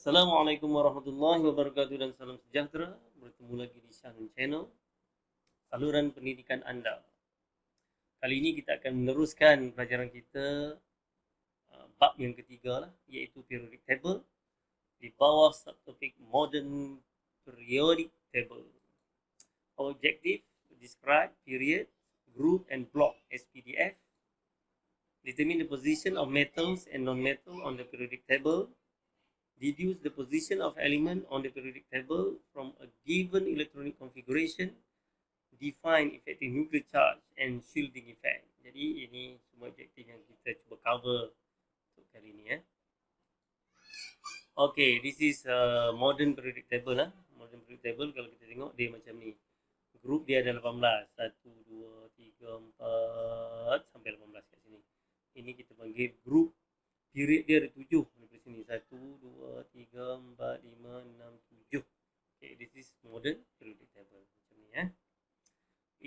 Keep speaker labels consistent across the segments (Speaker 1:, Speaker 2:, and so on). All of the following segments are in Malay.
Speaker 1: Assalamualaikum warahmatullahi wabarakatuh dan salam sejahtera. Bertemu lagi di Shanun Channel, saluran pendidikan anda. Kali ini kita akan meneruskan pelajaran kita bab yang ketiga lah, iaitu periodic table di bawah subtopik modern periodic table. Our objective to describe period, group and block as PDF. Determine the position of metals and non-metal on the periodic table. Deduce the position of element on the periodic table from a given electronic configuration. Define effective nuclear charge and shielding effect. Jadi ini semua objektif yang kita cuba cover untuk kali ini ya. Okay, this is modern periodic table lah. Modern periodic table kalau kita tengok dia macam ni. Group dia ada 18. 1, 2, 3, 4 sampai 18 kat sini. Ini kita panggil group. Period dia ada 7 di sini. 1, 2, 3, 4, 5, 6, 7. Okay, this is modern periodic table. Macam ni ya.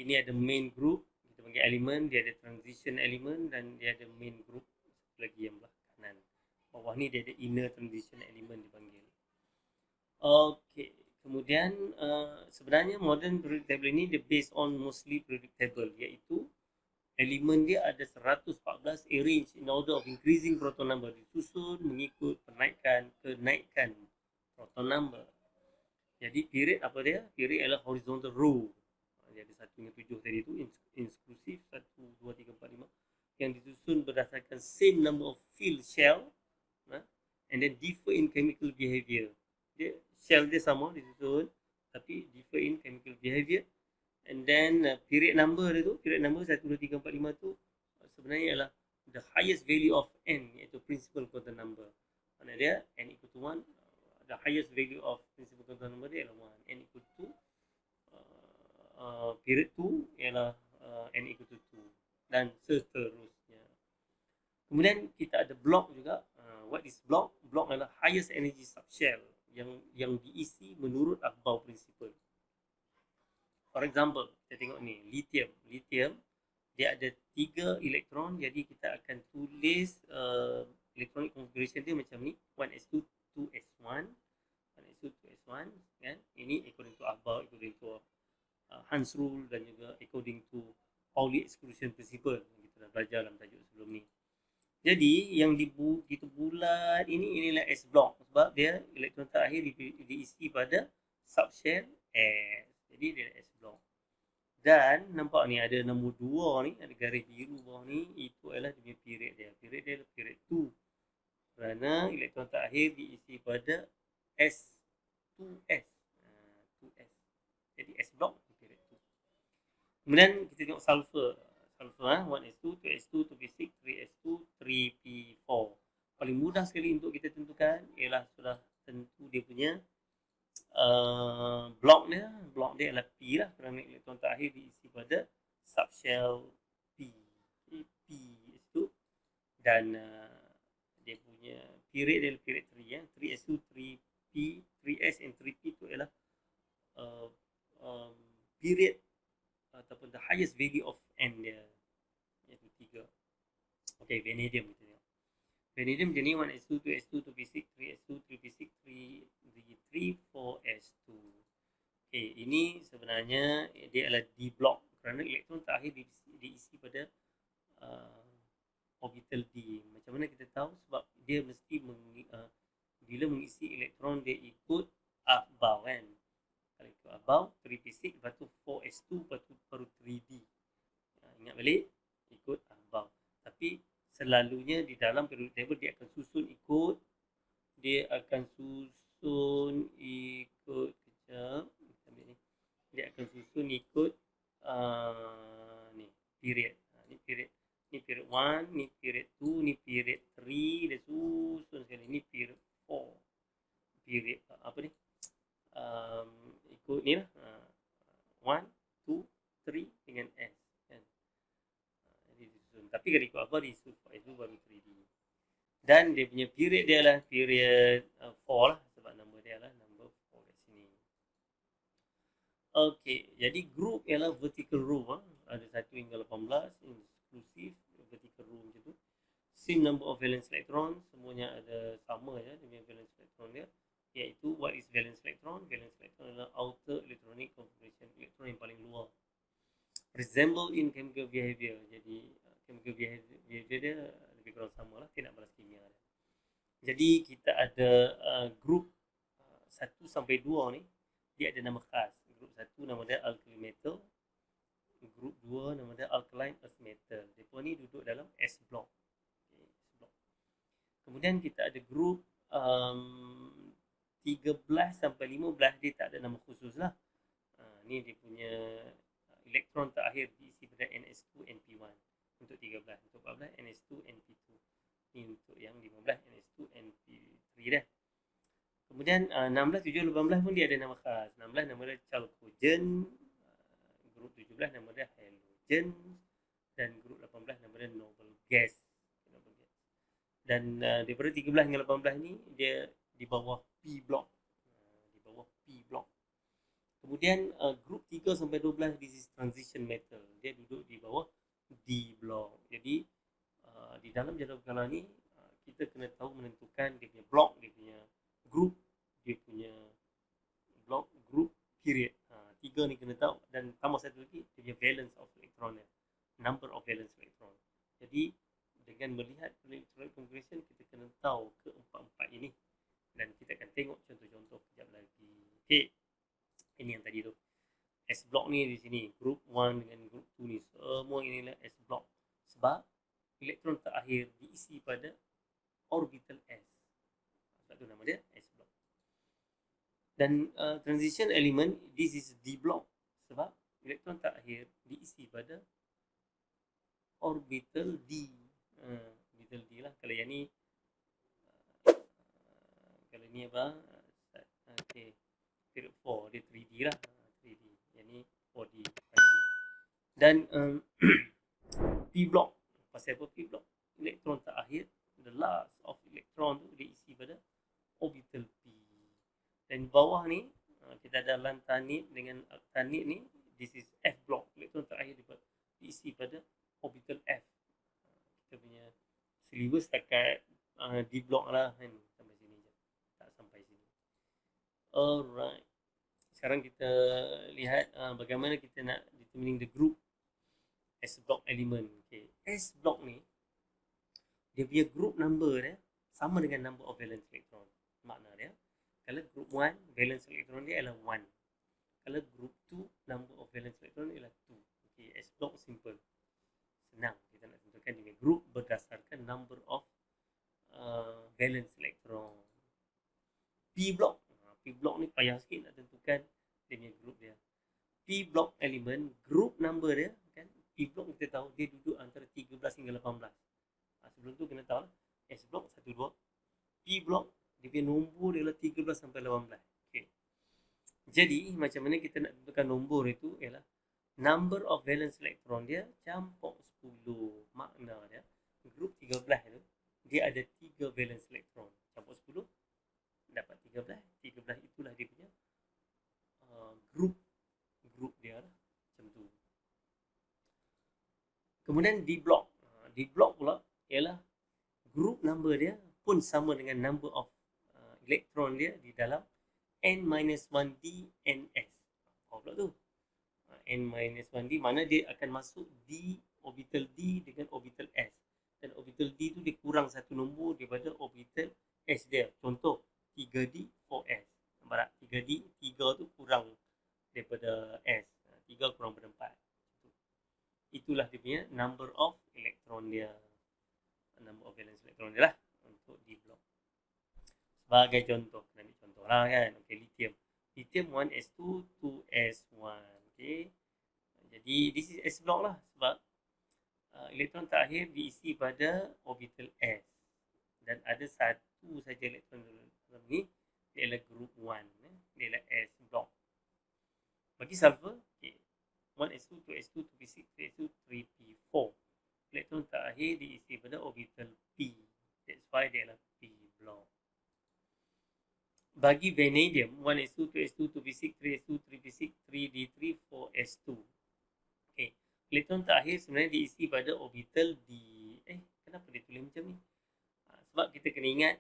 Speaker 1: Ini ada main group. Kita panggil elemen. Dia ada transition element dan dia ada main group. Lagi yang belah kanan. Bawah ni dia ada inner transition element dipanggil. Okay. Kemudian sebenarnya modern periodic table ini dia based on mostly periodic table. Iaitu elemen dia ada 114 arrange in order of increasing proton number, disusun mengikut kenaikan proton number. Jadi period apa dia? Period adalah horizontal row. Dia ada 1 hingga 7 tadi tu, inklusif 1, 2, 3, 4, 5 yang disusun berdasarkan same number of field shell and then differ in chemical behavior. Dia shell dia sama disusun tapi differ in chemical behavior. And then period number dia tu, period number 1, 2, 3, 4, 5 tu sebenarnya ialah the highest value of n, iaitu principal quantum number. Mana dia n equal to 1, the highest value of principal quantum number dia ialah 1. N equal to period 2 ialah n equal to 2 dan seterusnya. Kemudian kita ada block juga. What is block? Block adalah highest energy subshell yang diisi menurut Aufbau principle. For example, kita tengok ni, lithium. Lithium, dia ada 3 elektron. Jadi, kita akan tulis electronic configuration dia macam ni. 1s2, 2s1. 1s2, 2s1. Kan? Ini according to Aufbau, according to Hans rule dan juga according to Pauli exclusion principle. Kita dah belajar dalam tajuk sebelum ni. Jadi, yang kita bulat inilah S block. Sebab dia elektron terakhir diisi pada subshell S. Jadi dia S block. Dan nampak ni ada nombor 2 ni, ada garis biru bawah ni, itu adalah dia period dia. Period dia adalah period 2. Kerana elektron terakhir diisi pada S2S. 2S. Jadi S block period 2. Kemudian kita tengok sulfur. Sulfur 1s2, 2s2, 2p6, 3s2, 3p4. Paling mudah sekali untuk kita tentukan ialah sudah tentu dia punya blok dia adalah P lah kerana elektron terakhir diisi pada subshell P. P itu dan dia punya period dia adalah period 3 3s2 3p 3s and 3p itu adalah period ataupun the highest value of n dia iaitu 3. Okay, vanadium kita tengok. Vanadium macam ni 1s2, 2s2, 2p6, 3s2, 3p6, 3, 4s2. Okay, ini sebenarnya dia adalah D block kerana elektron terakhir diisi pada orbital D. Macam mana kita tahu? Sebab dia mesti bila mengisi elektron dia ikut Aufbau kan. Kalau ikut Aufbau 3p6 lepas tu 4s2 lepas tu baru 3d. Ingat balik ikut Aufbau. Tapi selalunya di dalam periodic table dia akan susun ikut kejap ni. Dia akan susun ikut ni period. Ni period 1, ni period 2, ni period 3, dia susun sekali. Ni period 4. Period apa ni? Ikut ni lah. 1, 2, 3 dengan S kan. Jadi disusun. Tapi kalau ikut apa disusun itu baru 3D. Dan dia punya period dia adalah period 4 lah sebab nama dia adalah number 4 kat sini. Okey, jadi group ialah vertical row ada 1 hingga 18 inklusif vertical row macam tu. Same number of valence electron, semuanya ada sama je dia punya valence electron dia. iaitu what is valence electron? Valence electron adalah outer electronic configuration elektron yang paling luar. Resemble in chemical behavior. Jadi chemical behavior dia lebih kurang sama lah, tidak balas kimia. Jadi kita ada group 1 sampai 2 ni, dia ada nama khas. Group 1 nama dia alkali metal, group 2 nama dia alkaline earth metal. Mereka ni duduk dalam S block. Okay, S block. Kemudian kita ada group 13 sampai 15, dia tak ada nama khusus lah. Ni dia punya elektron terakhir diisi pada NS2 NP1 untuk 13, untuk 14 NS2 NP2. Ni untuk yang 15 NS2 NP3 dah. Kemudian 16, 17, 18 pun dia ada nama khas. 16 nama dia chalcogen, grup 17 nama dia halogen, dan grup 18 nama dia noble gas. Dan daripada 13 hingga 18 ni dia di bawah P block. Di bawah P block. Kemudian grup 3 sampai 12 this is transition metal. Dia duduk di bawah D block. Jadi di dalam jadual berkala ni kita kena tahu menentukan dia punya block, dia punya group, dia punya block, group, period. 3 ni kena tahu, dan tambah satu lagi dia punya valence of electron dia. Number of valence electron. Jadi dengan melihat electronic configuration kita kena tahu keempat-empat ini, dan kita akan tengok contoh-contoh kejap lagi. Okey. Ini yang tadi tu. S block ni di sini, group 1 dengan group 2 ni semua inilah S block. Sebab elektron terakhir diisi pada orbital S. Sebab tu nama dia S block. Dan transition element, this is D block. Sebab elektron terakhir diisi pada orbital D. Orbital D lah. Kalau yang ni kalau ni apa? Okay. Period 4 dia 3D lah. 3D. Yang ni 4D. 5D. Dan P block. Pasal apa P block? Elektron terakhir, the last of electron tu diisi pada orbital P. Dan bawah ni kita ada lantanit dengan octanit ni, this is F block. Elektron terakhir diisi pada orbital F. Kita punya syllabus takat D block lah kan, sampai sini je. Tak sampai sini. Alright. Sekarang kita lihat bagaimana kita nak determining the group S block element. Okay. S block ni dia punya group number dia sama dengan number of valence electron. Makna dia, kalau group 1 valence electron dia adalah 1. Kalau group 2 number of valence electron ialah 2. Okay, S block simple. Senang kita nak tentukan dia group berdasarkan number of valence electron. P block. P block ni payah sikit nak tentukan dia punya group dia. P block element, group number dia kan, P block kita tahu dia duduk antara 13 hingga 18. Sebelum tu kena tahu S block 1 2. P block dia punya nombor dia adalah 13 sampai 18. Okey. Jadi macam mana kita nak tentukan nombor itu ialah number of valence electron dia campur 10. Makna dia group 13 tu dia ada 3 valence electron. Campur 10 dapat 13. 13 itulah dia punya group dia lah. Macam tu. Kemudian D block. D block pula ialah group number dia pun sama dengan number of elektron dia di dalam N-1D NS. Apa pula tu? N-1D mana dia akan masuk D, orbital D dengan orbital S. Dan orbital D tu dia kurang satu nombor daripada orbital S dia. Contoh 3D 4S. Nampak tak? 3D 3 tu kurang daripada S. 3 kurang daripada 4. Itulah dia punya number of elektron dia. Number of valence elektron dia lah untuk D block. Sebagai contoh, kena ambil contoh lah kan. Okay, lithium. Lithium 1s2, 2s1. Okay. Jadi this is S block lah sebab elektron terakhir diisi pada orbital S. Dan ada satu saja elektron dalam ni, dia adalah group 1. Dia adalah S block. Bagi sulfur, okay. 1s2, 2s2, 2p6, 3s2, 3p4. Elektron terakhir diisi pada orbital P. That's why dia adalah P block. Bagi vanadium, 1s2, 2s2, 2p6, 3s2, 3p6, 3d3, 4s2. Okay. Elektron terakhir sebenarnya diisi pada orbital D. Kenapa dia tulis macam ni? Sebab kita kena ingat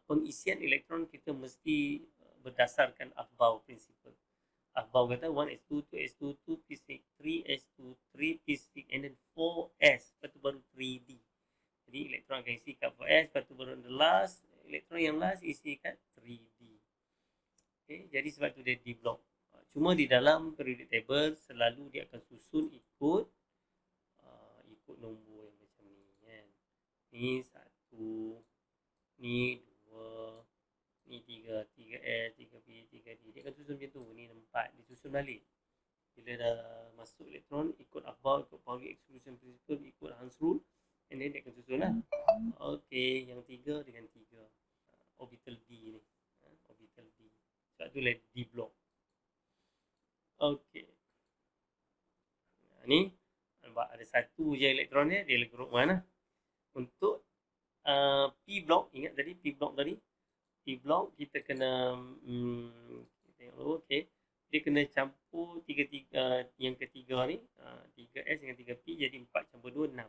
Speaker 1: pengisian elektron kita mesti berdasarkan Aufbau principle. Aufbau kata 1s2, 2s2, 2p6, 3s2, 3p6 and then 4s, lepas tu baru 3d. Jadi elektron akan isi kat 4s, lepas tu baru the last elektron yang last isi kat 3d. Okay, jadi sebab tu dia D block. Cuma di dalam periodic table selalu dia akan susun ikut nombor yang macam ni kan. Ni 1, ni 2, ni 3, 3S, 3P, 3D. Dia akan susun macam tu. Ni 4, disusun balik. Bila dah masuk elektron ikut Aufbau, ikut Pauli exclusion principle, ikut Hans rule, and then dia akan susun lah. Okey, yang 3 dengan 3. Orbital D ni. Orbital D. Sebab tu lah D block. Okey. Ni nampak ada satu je elektron dia adalah group 1 lah. Untuk P block, ingat tadi P block tadi. P block kita kena tengok dulu, okey. Dia kena campur yang ketiga ni, 3S dengan 3P jadi 4 campur 2 6.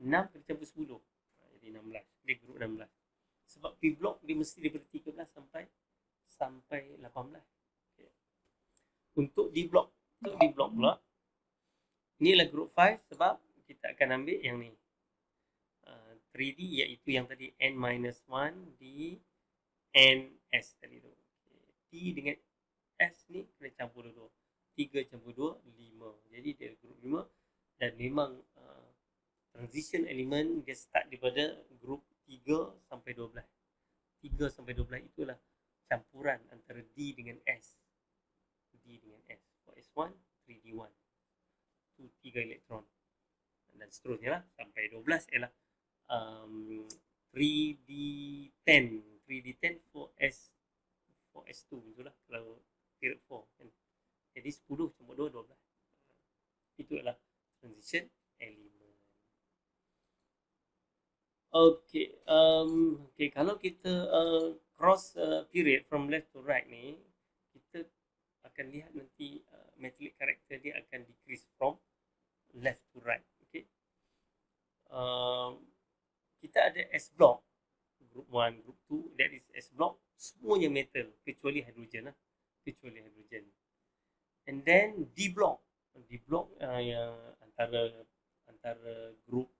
Speaker 1: 6 kena campur 10. Jadi 16. Dia group 16. Sebab P block dia mesti daripada 13 sampai 18. Okay. Untuk D block pula, ni adalah group 5 sebab kita akan ambil yang ni. 3D iaitu yang tadi N-1 D NS tadi tu. T dengan S ni kena campur dulu. 3 campur 2 5. Jadi dia group 5 dan memang transition element dia start daripada group 3 sampai 12. 3 sampai 12 itulah campuran antara D dengan S. D dengan S. For S1, 3D1. Tu 3 elektron. Dan seterusnya lah sampai 12 ialah 3D10. 3D10 for S2 itulah kalau period 4 kan. Jadi 10 campur 2 12. Itu adalah transition element. Okey, kalau kita cross period from left to right ni, kita akan lihat nanti metallic character dia akan decrease from left to right. Okey. Kita ada S block, group 1, group 2, that is S block, semuanya metal kecuali hidrogen lah, kecuali hidrogen. And then D block yang antara group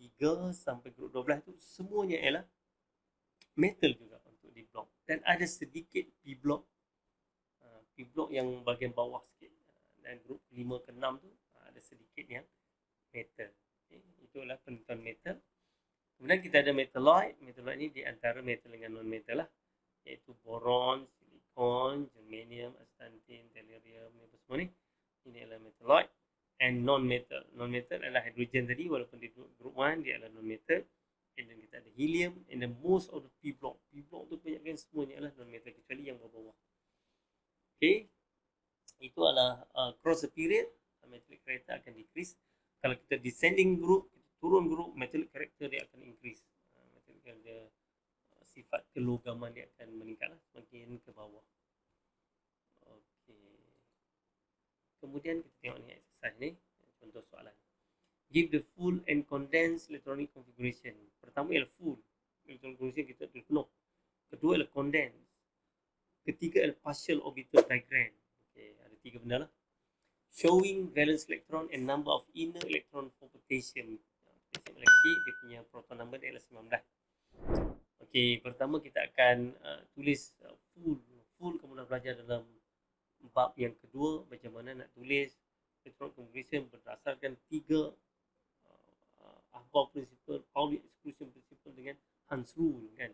Speaker 1: 3 sampai group 12 tu semuanya ialah metal juga untuk D block. Dan ada sedikit P block yang bahagian bawah sikit. Dan group 5 ke 6 tu ada sedikit yang metal. Okay. Itulah penentuan metal. Kemudian kita ada metalloid. Metalloid ni di antara metal dengan non-metal lah. Iaitu boron, silikon, germanium, astatine, tellurium, apa semua ni. Ini adalah metalloid. And non-metal. Non-metal adalah hydrogen tadi, walaupun di group 1 dia adalah non-metal. And then kita ada helium. And then most of the P block. P block tu kebanyakan semuanya adalah non-metal kecuali yang bawah-bawah. Okay. Itu adalah cross the period. Metallic character akan decrease. Kalau kita descending group, kita turun group, metallic character dia akan increase. Metallic character sifat kelogaman dia akan meningkat lah, semakin ke bawah. Okay. Kemudian kita tengok ni exercise ni, contoh soalan. Give the full and condensed electronic configuration. Pertama ialah full electronic configuration kita ada penuh. Kedua ialah condensed. Ketiga ialah partial orbital diagram. Okay, ada 3 benda lah. Showing valence electron and number of inner electron for potassium. Potassium lagi dia punya proton number dia ialah 19. Okey, pertama kita akan tulis full kamu dah belajar dalam bab yang kedua macam mana nak tulis electron configuration berdasarkan 3 Aufbau principle, Pauli exclusion principle dengan Hans rule kan.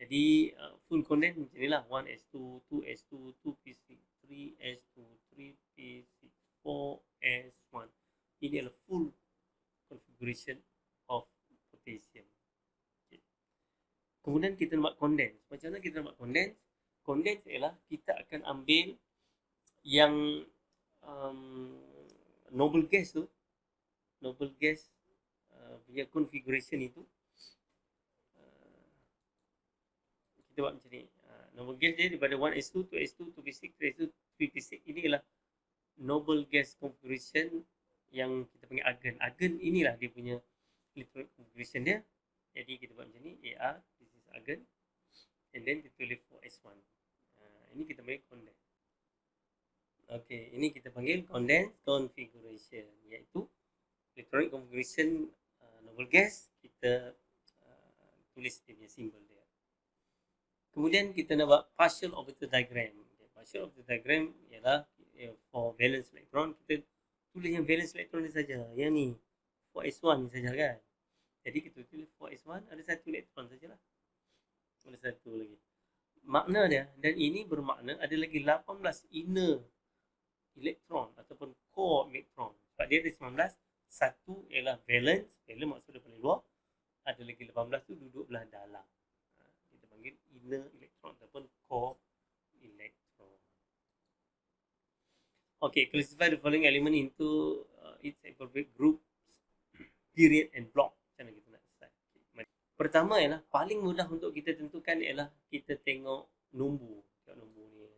Speaker 1: Jadi full condensed macam inilah 1s2, 2s2, 2p6, 3s2, 3p6, 4s1. Ini adalah full configuration of potassium. Okay. Kemudian kita nak condense. Macam mana kita nak condense? Condense ialah kita akan ambil yang noble gas tu, noble gas punya configuration itu. Kita buat macam ni. Noble gas dia daripada 1s2, 2s2, 2p6, 3s2, 3p6. Ini ialah noble gas configuration yang kita panggil argon. Argon inilah dia punya electronic configuration dia. Jadi kita buat macam ni. AR, this argon, and then kita tulis 4s1. Ini kita panggil condensed. Okey, ini kita panggil condensed configuration, iaitu electronic configuration noble gas. Kita tulis dia punya simbol dia. Kemudian kita nak buat partial orbital diagram. Partial orbital diagram ialah for valence electron, kita tulis yang valence electron ni saja. Yang ni 4s1 ni saja kan. Jadi kita tulis 4s1, ada satu elektron sajalah. Ada satu lagi. Makna dia, dan ini bermakna ada lagi 18 inner elektron ataupun core elektron. Sebab dia ada 19, satu ialah valence, valence maksudnya paling luar. Ada lagi 18 tu duduk belah dalam. Kita panggil inner elektron ataupun core elektron. Okay, classify the following element into its appropriate group, period and block. Macam mana kita nak start? Pertama ialah paling mudah untuk kita tentukan ialah kita tengok nombor. Tengok nombor ni.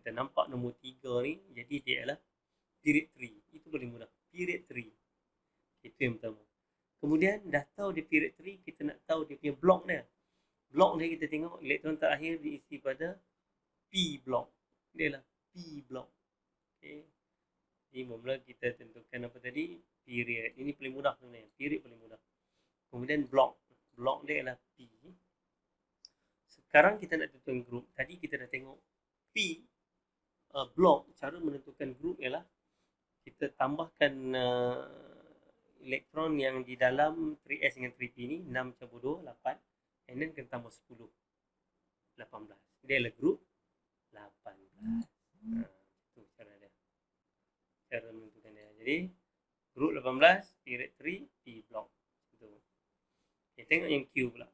Speaker 1: Kita nampak nombor 3 ni, jadi dia ialah period 3. Itu paling mudah. Period 3. Itu yang pertama. Kemudian dah tahu dia period 3, kita nak tahu dia punya block dia. Block dia kita tengok elektron terakhir diisi pada P block. Dia ialah P block. Okay. Jadi mula kita tentukan apa tadi? Period. Ini paling mudah sebenarnya. Period paling mudah. Kemudian block. Block dia ialah P. Sekarang kita nak tentukan group. Tadi kita dah tengok P block. Cara menentukan group ialah kita tambahkan elektron yang di dalam 3s dengan 3p ni 6 campur 2, 8. And then kita tambah 10. 18. Dia adalah group 18. Itu cara dia. Cara menentukan dia. Jadi group 18, period 3, P block. Itu. Okay, tengok yang Q pula.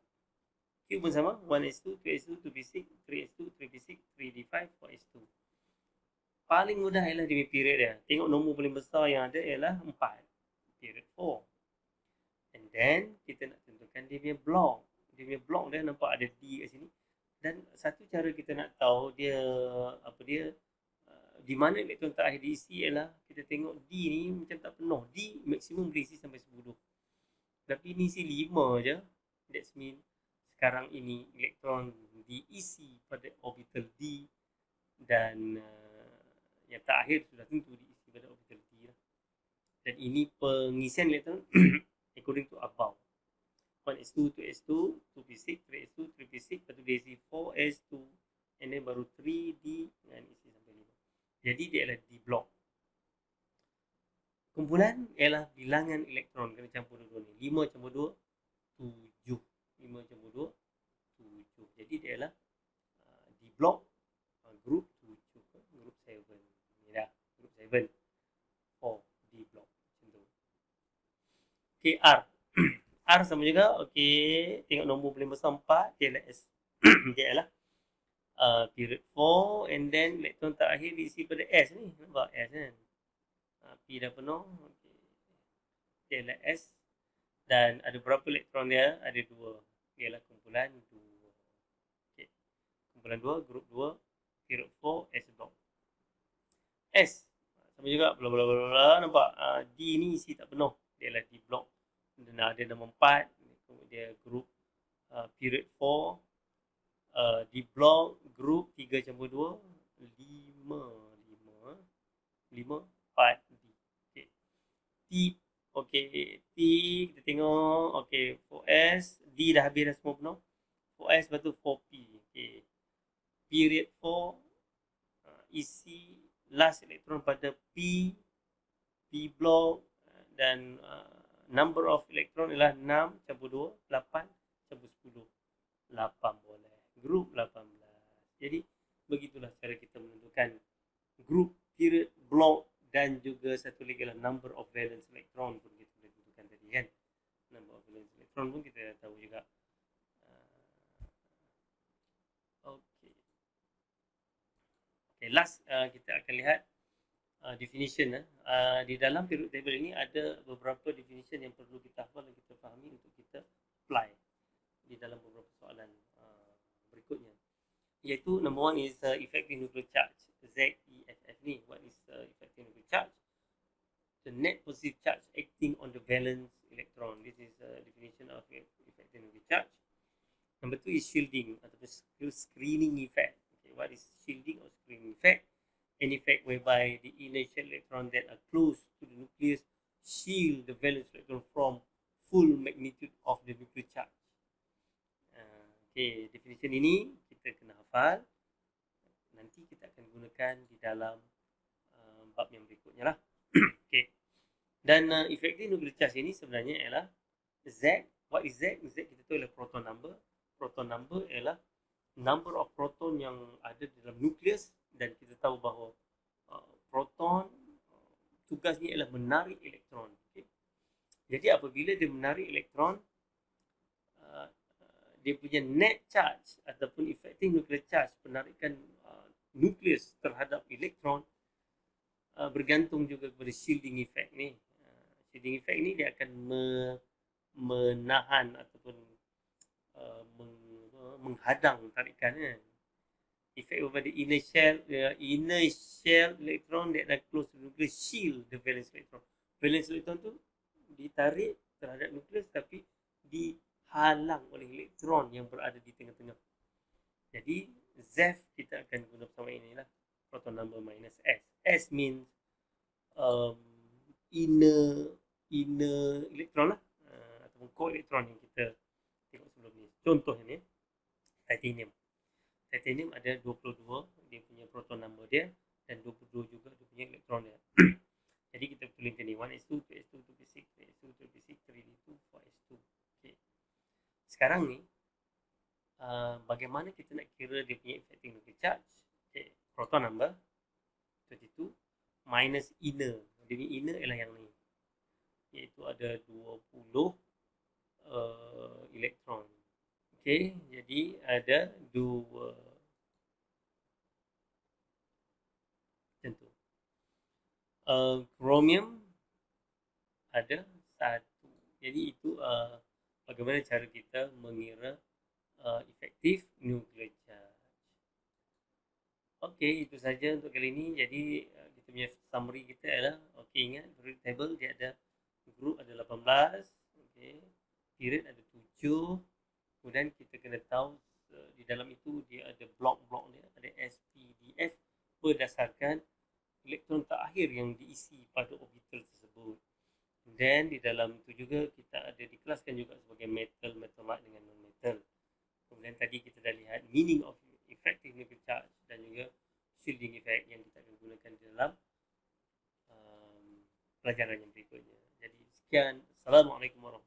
Speaker 1: Q pun sama. 1s2, 2s2, 2p6, 3s2, 3p6, 3d5, 4s2. Paling mudah ialah dia punya period dia. Tengok nombor paling besar yang ada ialah 4. Period 4. And then kita nak tentukan dia punya block. Dia punya block dia nampak ada D kat sini. Dan satu cara kita nak tahu dia di mana elektron terakhir diisi ialah kita tengok D ni macam tak penuh. D maksimum berisi sampai 10. Tapi ni isi 5 je. That means sekarang ini elektron diisi pada orbital D dan yang terakhir sudah tentu diisi pada orbital D lah. Dan ini pengisian elektron according to above. 1s2, 2s2, 2p6, 3s2, 3p6, lepas tu dia isi 4s2, and then baru 3d dengan isi sampai 5. Jadi dia adalah D block. Kumpulan ialah bilangan elektron kena campur dua ni. 5 campur 2, 7. 5 campur 2, 7. Jadi dia adalah D block group 7. Group 7. Ni dah. Group 7. 4 D block. Macam tu. Okay, R. R sama juga. Okay. Tengok nombor paling besar 4. Dia adalah S. Dia adalah period 4. And then elektron terakhir diisi pada S ni. Nampak S kan? P dah penuh. Okay. Dia adalah S. Dan ada berapa elektron dia? Ada 2. Dia adalah kumpulan 2. Okay. Kumpulan 2, grup 2, period 4, S block. S. Sama juga. Bla bla bla bla. Nampak? D ni isi tak penuh. Dia adalah D block. Dan ada nombor 4. Dia grup period 4. D block grup 3 campur 2. 5, 4, D. Okay. T. Okay. T. Kita tengok. Okay. 4S. D dah habis dah semua penuh. 4S lepas tu 4P. Okay. Period 4. Isi last elektron pada P. P block. Dan number of elektron ialah 6 campur 2, 8 campur 10. 8 boleh. Grup 18. Jadi, begitulah cara kita menentukan grup, period, block dan juga satu lagi adalah number of valence elektron pun kita boleh tentukan tadi kan. Number of valence elektron pun kita tahu juga. Okay, last kita akan lihat definition. Di dalam periodic table ini ada beberapa definition yang perlu kita hafal dan kita fahami untuk kita apply di dalam beberapa soalan berikutnya. Iaitu number 1 is effective nuclear charge. ZEFF ni. What is effective nuclear charge? The net positive charge acting on the valence electron. This is a definition of effective nuclear charge. Number two is shielding ataupun screening effect. Okay, what is shielding or screening effect? An effect whereby the inner shell electron that are close to the nucleus shield the valence electron from full magnitude of the nuclear charge. Okay, definition ini kita kena hafal. Nanti kita akan gunakan di dalam bab yang berikutnya lah. Okay. Dan efektif nuclear charge ini sebenarnya ialah Z. What is Z? Z kita tahu ialah proton number. Proton number ialah number of proton yang ada di dalam nukleus, dan kita tahu bahawa proton tugasnya ialah menarik elektron. Okay. Jadi apabila dia menarik elektron, dia punya net charge ataupun effective nuclear charge, penarikan nukleus terhadap elektron, bergantung juga kepada shielding effect ni. Shielding effect ni dia akan menahan ataupun menghadang tarikannya. Effect over the inner shell electron that are close to the nucleus shield the valence electron. Valence electron tu ditarik terhadap nukleus tapi dihalang oleh elektron yang berada di tengah-tengah. Jadi ZEF kita akan guna bersama inilah, proton number minus S. S means inner electron lah, ataupun core electron yang kita tengok sebelum ni. Contohnya ni titanium. Titanium ada 22 dia punya proton number dia, dan 22 juga dia punya elektron dia. Jadi kita tulis ni 1s2, 2s2, 2p6, 3s2, 2p6, 3d2, 4s2. Okay. Sekarang ni bagaimana kita nak kira dia punya effective nuclear charge? Okay. Proton number 22 minus inner. Jadi inner ialah yang ni, iaitu ada 20 elektron. Okay, jadi ada 2 macam tu. Chromium ada 1. Jadi itu bagaimana cara kita mengira efektif nuclear charge. Okay, itu saja untuk kali ini. Jadi kita punya summary kita adalah, okay, ingat periodic table dia ada group ada 18, okay, period ada 7. Kemudian kita kena tahu di dalam itu dia ada blok-blok dia, ada S, P, D, F berdasarkan elektron terakhir yang diisi pada orbital tersebut. Dan di dalam itu juga kita ada dikelaskan juga sebagai metal, metalite dengan non-metal. Kemudian tadi kita dah lihat meaning of effective nuclear charge dan juga shielding effect yang kita akan gunakan di dalam pelajaran yang berikutnya. Jadi sekian. Assalamualaikum warahmatullahi wabarakatuh.